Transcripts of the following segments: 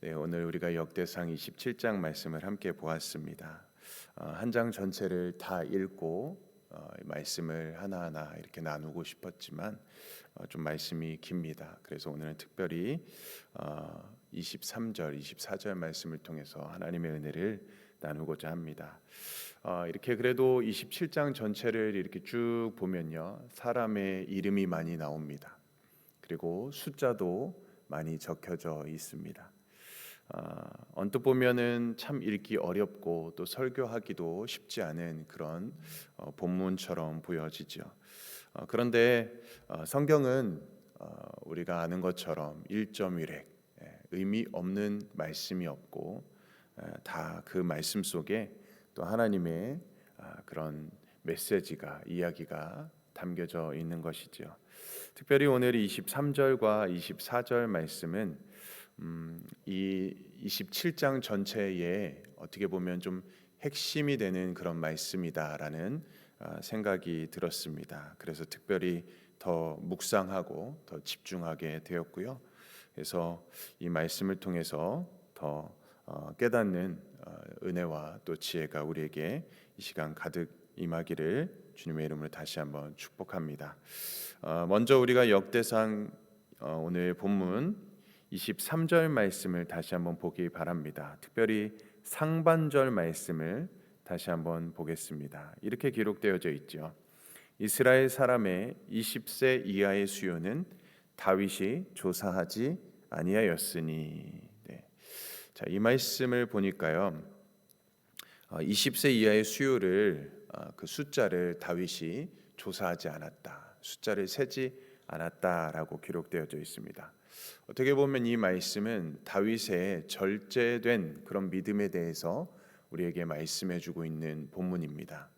네, 오늘 우리가 역대상 27장 말씀을 함께 보았습니다. 한 장 전체를 다 읽고 말씀을 하나하나 이렇게 나누고 싶었지만 좀 말씀이 깁니다. 그래서 오늘은 특별히 23절, 24절 말씀을 통해서 하나님의 은혜를 나누고자 합니다. 이렇게 그래도 27장 전체를 이렇게 쭉 보면요, 사람의 이름이 많이 나옵니다. 그리고 숫자도 많이 적혀져 있습니다. 언뜻 보면은 참 읽기 어렵고 또 설교하기도 쉽지 않은 그런 본문처럼 보여지죠. 그런데 성경은 우리가 아는 것처럼 일점일획, 의미 없는 말씀이 없고 다 그 말씀 속에 또 하나님의 그런 메시지가, 이야기가 담겨져 있는 것이죠. 특별히 오늘 23절과 24절 말씀은 이 27장 전체에 어떻게 보면 좀 핵심이 되는 그런 말씀이다라는 생각이 들었습니다. 그래서 특별히 더 묵상하고 더 집중하게 되었고요. 그래서 이 말씀을 통해서 더 깨닫는 은혜와 또 지혜가 우리에게 이 시간 가득 임하기를 주님의 이름으로 다시 한번 축복합니다. 먼저 우리가 역대상 오늘 본문 23절 말씀을 다시 한번 보기 바랍니다. 특별히 상반절 말씀을 다시 한번 보겠습니다. 이렇게 기록되어져 있죠. 이스라엘 사람의 20세 이하의 수요는 다윗이 조사하지 아니하였으니. 네. 자, 이 말씀을 보니까요, 20세 이하의 수요를 그 숫자를 다윗이 조사하지 않았다, 숫자를 세지 않았다라고 기록되어져 있습니다. 어떻게 보면 이 말씀은 다윗의 절제된 그런 믿음에 대해서 우리에게 말씀해주고 있는 본문입니다.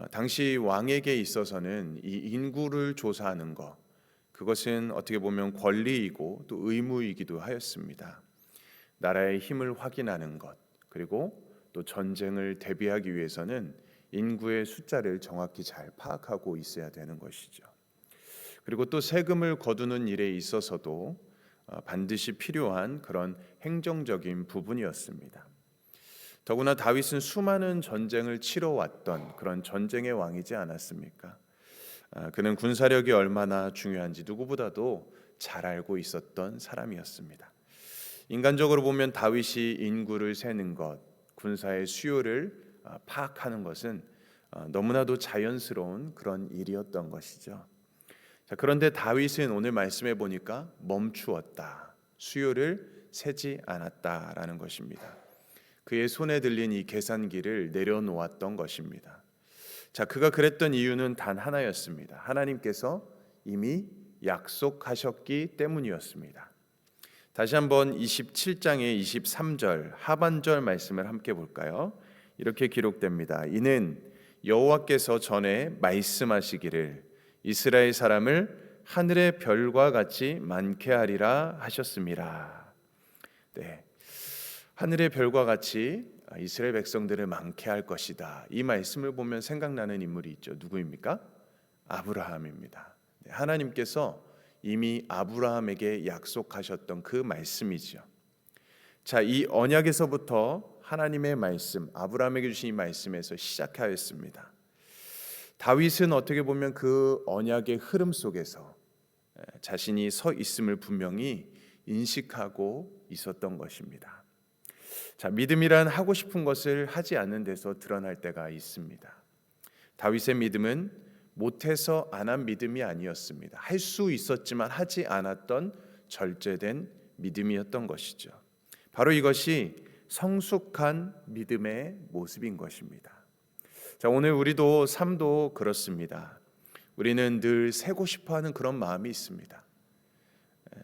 당시 왕에게 있어서는 이 인구를 조사하는 것, 그것은 어떻게 보면 권리이고 또 의무이기도 하였습니다. 나라의 힘을 확인하는 것, 그리고 또 전쟁을 대비하기 위해서는 인구의 숫자를 정확히 잘 파악하고 있어야 되는 것이죠. 그리고 또 세금을 거두는 일에 있어서도 반드시 필요한 그런 행정적인 부분이었습니다. 더구나 다윗은 수많은 전쟁을 치러왔던 그런 전쟁의 왕이지 않았습니까? 그는 군사력이 얼마나 중요한지 누구보다도 잘 알고 있었던 사람이었습니다. 인간적으로 보면 다윗이 인구를 세는 것, 군사의 수요를 파악하는 것은 너무나도 자연스러운 그런 일이었던 것이죠. 자, 그런데 다윗은 오늘 말씀해 보니까 멈추었다, 수요를 세지 않았다라는 것입니다. 그의 손에 들린 이 계산기를 내려놓았던 것입니다. 자, 그가 그랬던 이유는 단 하나였습니다. 하나님께서 이미 약속하셨기 때문이었습니다. 다시 한번 27장의 23절 하반절 말씀을 함께 볼까요? 이렇게 기록됩니다. 이는 여호와께서 전에 말씀하시기를 이스라엘 사람을 하늘의 별과 같이 많게 하리라 하셨습니다. 네, 하늘의 별과 같이 이스라엘 백성들을 많게 할 것이다. 이 말씀을 보면 생각나는 인물이 있죠. 누구입니까? 아브라함입니다. 네, 하나님께서 이미 아브라함에게 약속하셨던 그 말씀이죠. 자, 이 언약에서부터 하나님의 말씀, 아브라함에게 주신 이 말씀에서 시작하였습니다. 다윗은 어떻게 보면 그 언약의 흐름 속에서 자신이 서 있음을 분명히 인식하고 있었던 것입니다. 자, 믿음이란 하고 싶은 것을 하지 않는 데서 드러날 때가 있습니다. 다윗의 믿음은 못해서 안 한 믿음이 아니었습니다. 할 수 있었지만 하지 않았던 절제된 믿음이었던 것이죠. 바로 이것이 성숙한 믿음의 모습인 것입니다. 자, 오늘 우리도 삶도 그렇습니다. 우리는 늘 세고 싶어하는 그런 마음이 있습니다.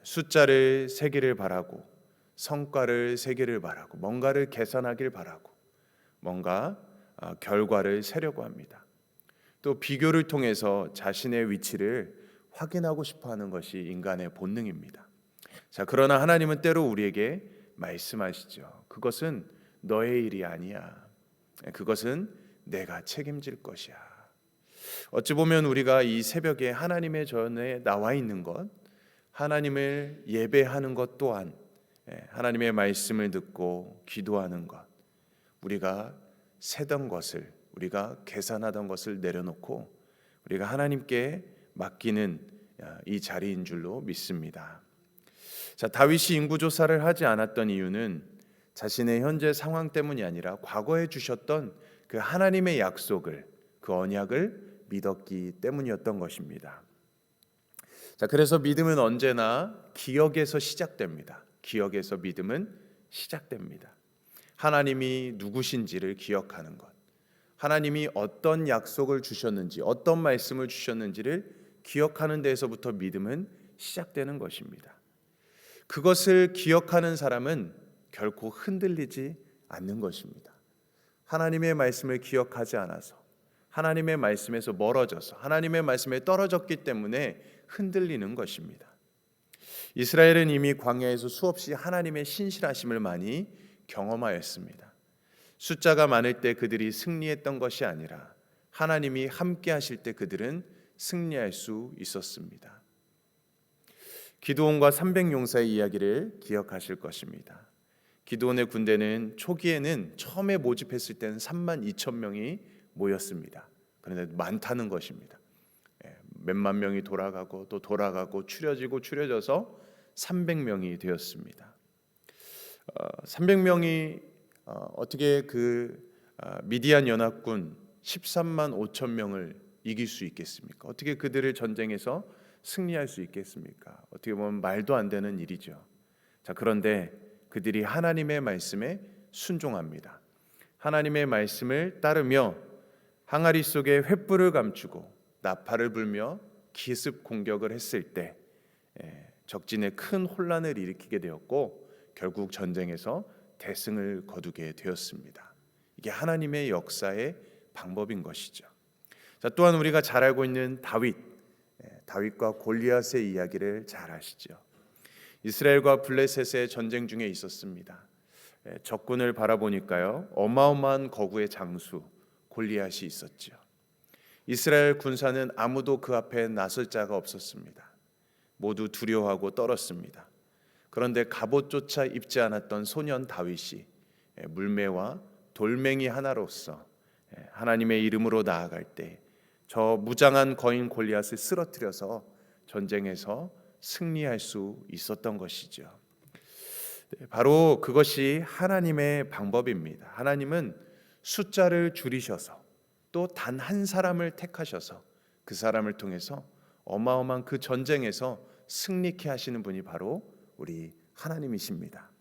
숫자를 세기를 바라고, 성과를 세기를 바라고, 뭔가를 계산하길 바라고, 뭔가 결과를 세려고 합니다. 또 비교를 통해서 자신의 위치를 확인하고 싶어하는 것이 인간의 본능입니다. 자, 그러나 하나님은 때로 우리에게 말씀하시죠. 그것은 너의 일이 아니야. 그것은 내가 책임질 것이야. 어찌 보면 우리가 이 새벽에 하나님의 전에 나와 있는 것, 하나님을 예배하는 것 또한 하나님의 말씀을 듣고 기도하는 것, 우리가 세던 것을, 우리가 계산하던 것을 내려놓고 우리가 하나님께 맡기는 이 자리인 줄로 믿습니다. 자, 다윗이 인구조사를 하지 않았던 이유는 자신의 현재 상황 때문이 아니라 과거에 주셨던 그 하나님의 약속을, 그 언약을 믿었기 때문이었던 것입니다. 자, 그래서 믿음은 언제나 기억에서 시작됩니다. 기억에서 믿음은 시작됩니다. 하나님이 누구신지를 기억하는 것, 하나님이 어떤 약속을 주셨는지, 어떤 말씀을 주셨는지를 기억하는 데에서부터 믿음은 시작되는 것입니다. 그것을 기억하는 사람은 결코 흔들리지 않는 것입니다. 하나님의 말씀을 기억하지 않아서, 하나님의 말씀에서 멀어져서, 하나님의 말씀에 떨어졌기 때문에 흔들리는 것입니다. 이스라엘은 이미 광야에서 수없이 하나님의 신실하심을 많이 경험하였습니다. 숫자가 많을 때 그들이 승리했던 것이 아니라 하나님이 함께 하실 때 그들은 승리할 수 있었습니다. 기드온과 300용사의 이야기를 기억하실 것입니다. 기드온의 군대는 초기에는 처음에 모집했을 때는 32,000명이 모였습니다. 그런데 많다는 것입니다. 몇만 명이 돌아가고 또 돌아가고 추려져서 300명이 되었습니다. 300명이 어떻게 미디안 연합군 13만 5천 명을 이길 수 있겠습니까? 어떻게 그들을 전쟁에서 승리할 수 있겠습니까? 어떻게 보면 말도 안 되는 일이죠. 자, 그런데 그들이 하나님의 말씀에 순종합니다. 하나님의 말씀을 따르며 항아리 속에 횃불을 감추고 나팔을 불며 기습 공격을 했을 때 적진에 큰 혼란을 일으키게 되었고 결국 전쟁에서 대승을 거두게 되었습니다. 이게 하나님의 역사의 방법인 것이죠. 자, 또한 우리가 잘 알고 있는 다윗과 골리앗의 이야기를 잘 아시죠. 이스라엘과 블레셋의 전쟁 중에 있었습니다. 적군을 바라보니까요, 어마어마한 거구의 장수 골리앗이 있었죠. 이스라엘 군사는 아무도 그 앞에 나설 자가 없었습니다. 모두 두려워하고 떨었습니다. 그런데 갑옷조차 입지 않았던 소년 다윗이 물매와 돌멩이 하나로서 하나님의 이름으로 나아갈 때 저 무장한 거인 골리앗을 쓰러뜨려서 전쟁에서 승리할 수 있었던 것이죠. 바로 그것이 하나님의 방법입니다. 하나님은 숫자를 줄이셔서 또 단 한 사람을 택하셔서 그 사람을 통해서 어마어마한 그 전쟁에서 승리케 하시는 분이 바로 우리 하나님이십니다.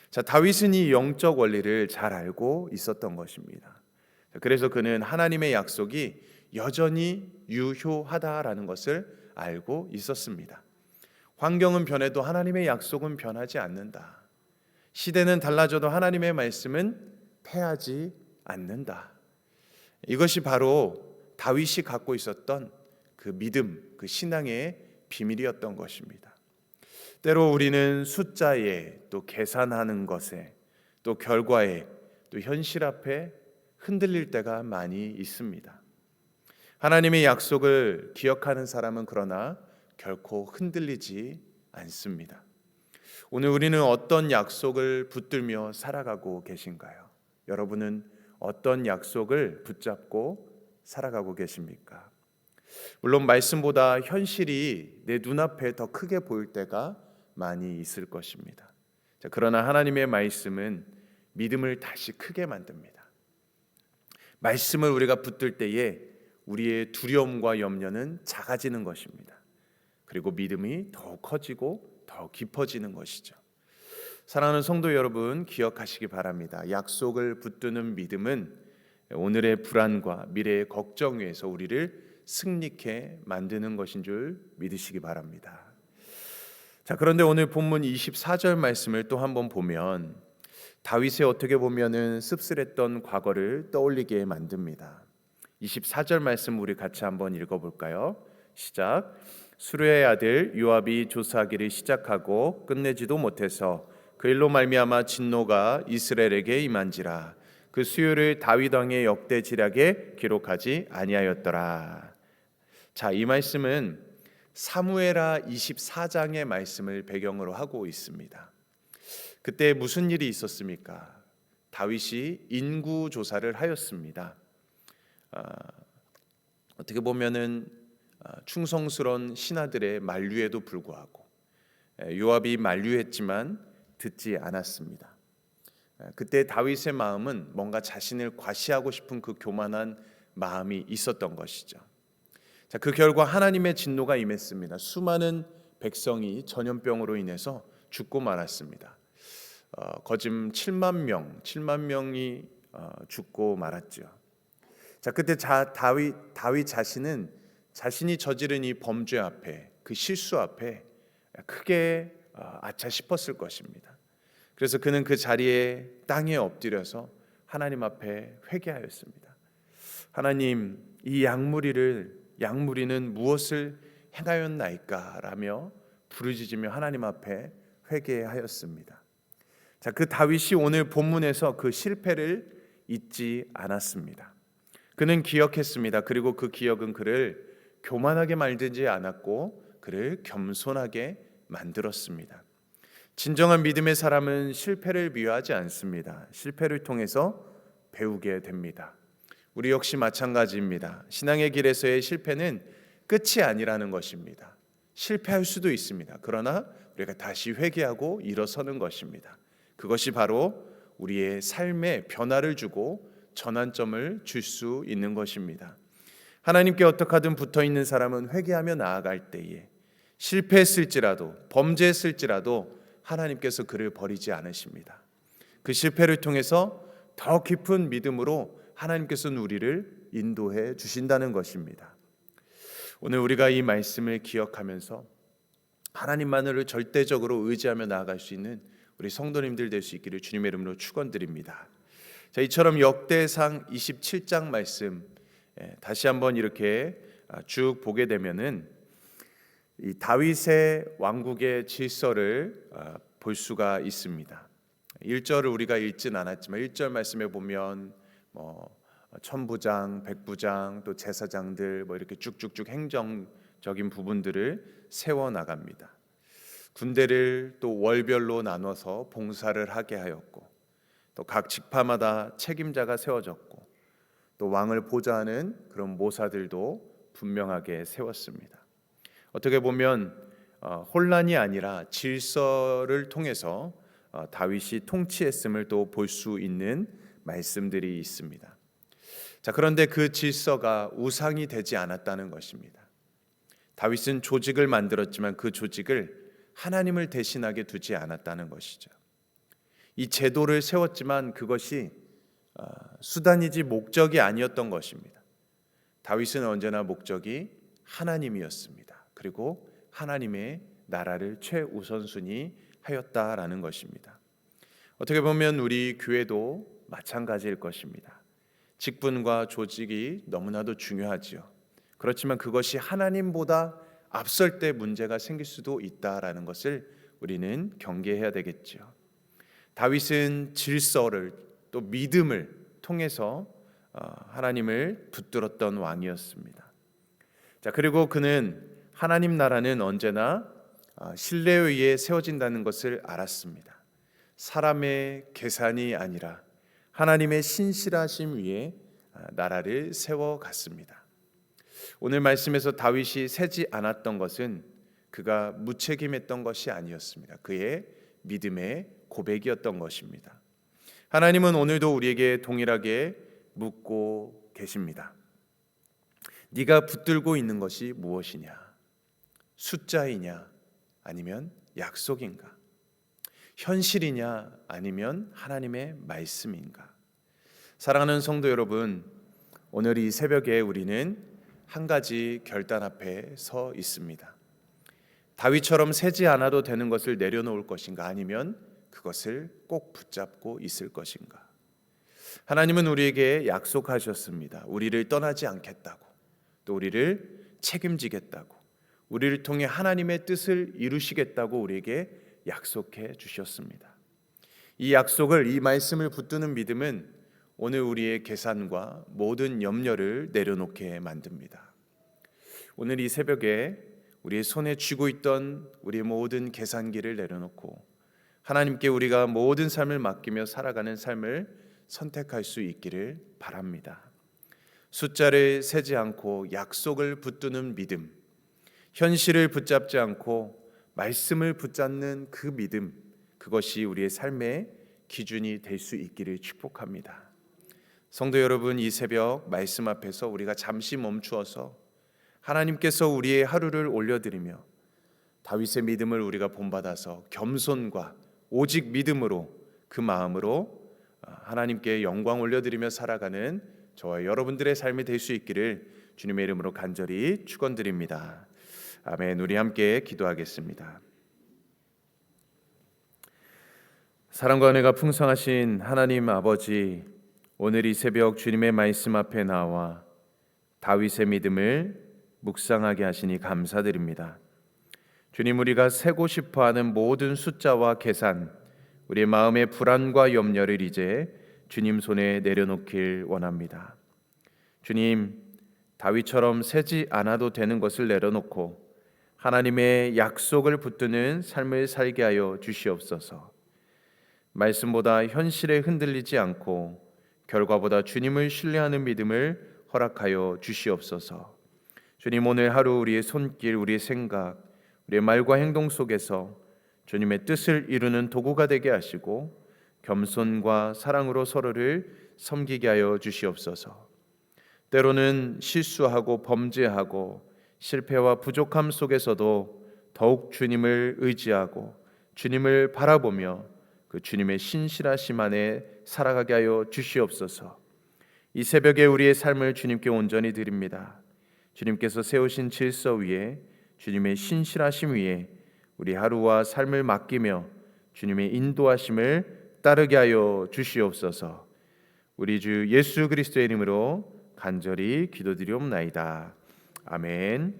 자, 다윗은 이 영적 원리를 잘 알고 있었던 것입니다. 그래서 그는 하나님의 약속이 여전히 유효하다라는 것을 알고 있었습니다. 환경은 변해도 하나님의 약속은 변하지 않는다. 시대는 달라져도 하나님의 말씀은 패하지 않는다. 이것이 바로 다윗이 갖고 있었던 그 믿음, 그 신앙의 비밀이었던 것입니다. 때로 우리는 숫자에, 또 계산하는 것에, 또 결과에, 또 현실 앞에 흔들릴 때가 많이 있습니다. 하나님의 약속을 기억하는 사람은 그러나 결코 흔들리지 않습니다. 오늘 우리는 어떤 약속을 붙들며 살아가고 계신가요? 여러분은 어떤 약속을 붙잡고 살아가고 계십니까? 물론 말씀보다 현실이 내 눈앞에 더 크게 보일 때가 많이 있을 것입니다. 자, 그러나 하나님의 말씀은 믿음을 다시 크게 만듭니다. 말씀을 우리가 붙들 때에 우리의 두려움과 염려는 작아지는 것입니다. 그리고 믿음이 더 커지고 더 깊어지는 것이죠. 사랑하는 성도 여러분, 기억하시기 바랍니다. 약속을 붙드는 믿음은 오늘의 불안과 미래의 걱정 위에서 우리를 승리케 만드는 것인 줄 믿으시기 바랍니다. 자, 그런데 오늘 본문 24절 말씀을 또 한번 보면 다윗의 어떻게 보면은 씁쓸했던 과거를 떠올리게 만듭니다. 24절 말씀 우리 같이 한번 읽어볼까요? 시작. 수르의 아들 요압이 조사하기를 시작하고 끝내지도 못해서 그 일로 말미암아 진노가 이스라엘에게 임한지라. 그 수요를 다윗 왕의 역대 지략에 기록하지 아니하였더라. 자, 이 말씀은 사무엘하 24장의 말씀을 배경으로 하고 있습니다. 그때 무슨 일이 있었습니까? 다윗이 인구 조사를 하였습니다. 어떻게 보면은 충성스러운 신하들의 만류에도 불구하고 요압이 만류했지만 듣지 않았습니다. 그때 다윗의 마음은 뭔가 자신을 과시하고 싶은 그 교만한 마음이 있었던 것이죠. 자, 그 결과 하나님의 진노가 임했습니다. 수많은 백성이 전염병으로 인해서 죽고 말았습니다. 거짐 7만 명이 죽고 말았죠. 자, 그때 다윗 자신은 자신이 저지른 이 범죄 앞에, 그 실수 앞에 크게 아차 싶었을 것입니다. 그래서 그는 그 자리에 땅에 엎드려서 하나님 앞에 회개하였습니다. 하나님, 이 양무리는 무엇을 행하였나이까? 라며 부르짖으며 하나님 앞에 회개하였습니다. 자, 그 다윗이 오늘 본문에서 그 실패를 잊지 않았습니다. 그는 기억했습니다. 그리고 그 기억은 그를 교만하게 만들지 않았고 그를 겸손하게 만들었습니다. 진정한 믿음의 사람은 실패를 미워하지 않습니다. 실패를 통해서 배우게 됩니다. 우리 역시 마찬가지입니다. 신앙의 길에서의 실패는 끝이 아니라는 것입니다. 실패할 수도 있습니다. 그러나 우리가 다시 회개하고 일어서는 것입니다. 그것이 바로 우리의 삶에 변화를 주고 전환점을 줄 수 있는 것입니다. 하나님께 어떻게 하든 붙어있는 사람은 회개하며 나아갈 때에 실패했을지라도 범죄했을지라도 하나님께서 그를 버리지 않으십니다. 그 실패를 통해서 더 깊은 믿음으로 하나님께서는 우리를 인도해 주신다는 것입니다. 오늘 우리가 이 말씀을 기억하면서 하나님만을 절대적으로 의지하며 나아갈 수 있는 우리 성도님들 될 수 있기를 주님의 이름으로 축원드립니다. 자, 이처럼 역대상 27장 말씀 다시 한번 이렇게 쭉 보게 되면은 이 다윗의 왕국의 질서를 볼 수가 있습니다. 1절을 우리가 읽진 않았지만 1절 말씀에 보면 천부장, 백부장, 또 제사장들 이렇게 쭉쭉쭉 행정적인 부분들을 세워 나갑니다. 군대를 또 월별로 나눠서 봉사를 하게 하였고, 또 각 직파마다 책임자가 세워졌고, 또 왕을 보좌하는 그런 모사들도 분명하게 세웠습니다. 어떻게 보면 혼란이 아니라 질서를 통해서 다윗이 통치했음을 또 볼 수 있는 말씀들이 있습니다. 자, 그런데 그 질서가 우상이 되지 않았다는 것입니다. 다윗은 조직을 만들었지만 그 조직을 하나님을 대신하게 두지 않았다는 것이죠. 이 제도를 세웠지만 그것이 수단이지 목적이 아니었던 것입니다. 다윗은 언제나 목적이 하나님이었습니다. 그리고 하나님의 나라를 최우선순위 하였다라는 것입니다. 어떻게 보면 우리 교회도 마찬가지일 것입니다. 직분과 조직이 너무나도 중요하지요. 그렇지만 그것이 하나님보다 앞설 때 문제가 생길 수도 있다라는 것을 우리는 경계해야 되겠죠. 다윗은 질서를 또 믿음을 통해서 하나님을 붙들었던 왕이었습니다. 자, 그리고 그는 하나님 나라는 언제나 신뢰에 의해 세워진다는 것을 알았습니다. 사람의 계산이 아니라 하나님의 신실하심 위에 나라를 세워갔습니다. 오늘 말씀에서 다윗이 세지 않았던 것은 그가 무책임했던 것이 아니었습니다. 그의 믿음의 고백이었던 것입니다. 하나님은 오늘도 우리에게 동일하게 묻고 계십니다. 네가 붙들고 있는 것이 무엇이냐? 숫자이냐? 아니면 약속인가? 현실이냐? 아니면 하나님의 말씀인가? 사랑하는 성도 여러분, 오늘 이 새벽에 우리는 한 가지 결단 앞에 서 있습니다. 다윗처럼 세지 않아도 되는 것을 내려놓을 것인가? 아니면 그것을 꼭 붙잡고 있을 것인가? 하나님은 우리에게 약속하셨습니다. 우리를 떠나지 않겠다고, 또 우리를 책임지겠다고, 우리를 통해 하나님의 뜻을 이루시겠다고 우리에게 약속해 주셨습니다. 이 약속을, 이 말씀을 붙드는 믿음은 오늘 우리의 계산과 모든 염려를 내려놓게 만듭니다. 오늘 이 새벽에 우리의 손에 쥐고 있던 우리의 모든 계산기를 내려놓고 하나님께 우리가 모든 삶을 맡기며 살아가는 삶을 선택할 수 있기를 바랍니다. 숫자를 세지 않고 약속을 붙드는 믿음, 현실을 붙잡지 않고 말씀을 붙잡는 그 믿음, 그것이 우리의 삶의 기준이 될 수 있기를 축복합니다. 성도 여러분, 이 새벽 말씀 앞에서 우리가 잠시 멈추어서 하나님께서 우리의 하루를 올려드리며 다윗의 믿음을 우리가 본받아서 겸손과 오직 믿음으로 그 마음으로 하나님께 영광 올려드리며 살아가는 저와 여러분들의 삶이 될 수 있기를 주님의 이름으로 간절히 축원드립니다. 아멘. 우리 함께 기도하겠습니다. 사랑과 은혜가 풍성하신 하나님 아버지, 오늘 이 새벽 주님의 말씀 앞에 나와 다윗의 믿음을 묵상하게 하시니 감사드립니다. 주님, 우리가 세고 싶어하는 모든 숫자와 계산, 우리의 마음의 불안과 염려를 이제 주님 손에 내려놓길 원합니다. 주님, 다윗처럼 세지 않아도 되는 것을 내려놓고 하나님의 약속을 붙드는 삶을 살게 하여 주시옵소서. 말씀보다 현실에 흔들리지 않고 결과보다 주님을 신뢰하는 믿음을 허락하여 주시옵소서. 주님, 오늘 하루 우리의 손길, 우리의 생각, 우리의 말과 행동 속에서 주님의 뜻을 이루는 도구가 되게 하시고 겸손과 사랑으로 서로를 섬기게 하여 주시옵소서. 때로는 실수하고 범죄하고 실패와 부족함 속에서도 더욱 주님을 의지하고 주님을 바라보며 그 주님의 신실하심 안에 살아가게 하여 주시옵소서. 이 새벽에 우리의 삶을 주님께 온전히 드립니다. 주님께서 세우신 질서 위에, 주님의 신실하심 위에 우리 하루와 삶을 맡기며 주님의 인도하심을 따르게 하여 주시옵소서. 우리 주 예수 그리스도의 이름으로 간절히 기도드리옵나이다. 아멘.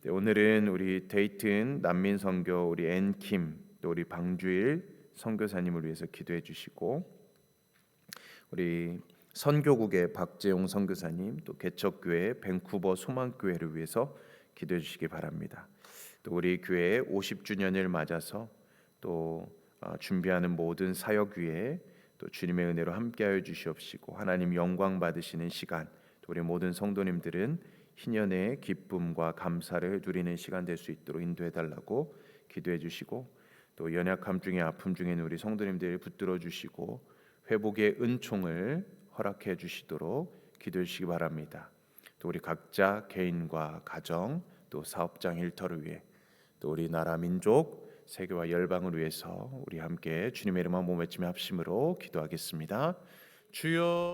네, 오늘은 우리 데이튼 난민 선교 우리 앤킴 또 우리 방주일 선교사님을 위해서 기도해 주시고, 우리 선교국의 박재용 선교사님, 또 개척교회 밴쿠버 소망교회를 위해서 기도해 주시기 바랍니다. 또 우리 교회 50주년을 맞아서 또 준비하는 모든 사역 위에 또 주님의 은혜로 함께하여 주시옵시고 하나님 영광 받으시는 시간, 또 우리 모든 성도님들은 희년의 기쁨과 감사를 누리는 시간 될 수 있도록 인도해 달라고 기도해 주시고, 또 연약함 중에 아픔 중에 우리 성도님들 붙들어 주시고 회복의 은총을 허락해 주시도록 기도해 주시기 바랍니다. 또 우리 각자 개인과 가정, 또 사업장 일터를 위해, 또 우리 나라 민족 세계와 열방을 위해서 우리 함께 주님의 이름만 몸 외치며 합심으로 기도하겠습니다. 주여.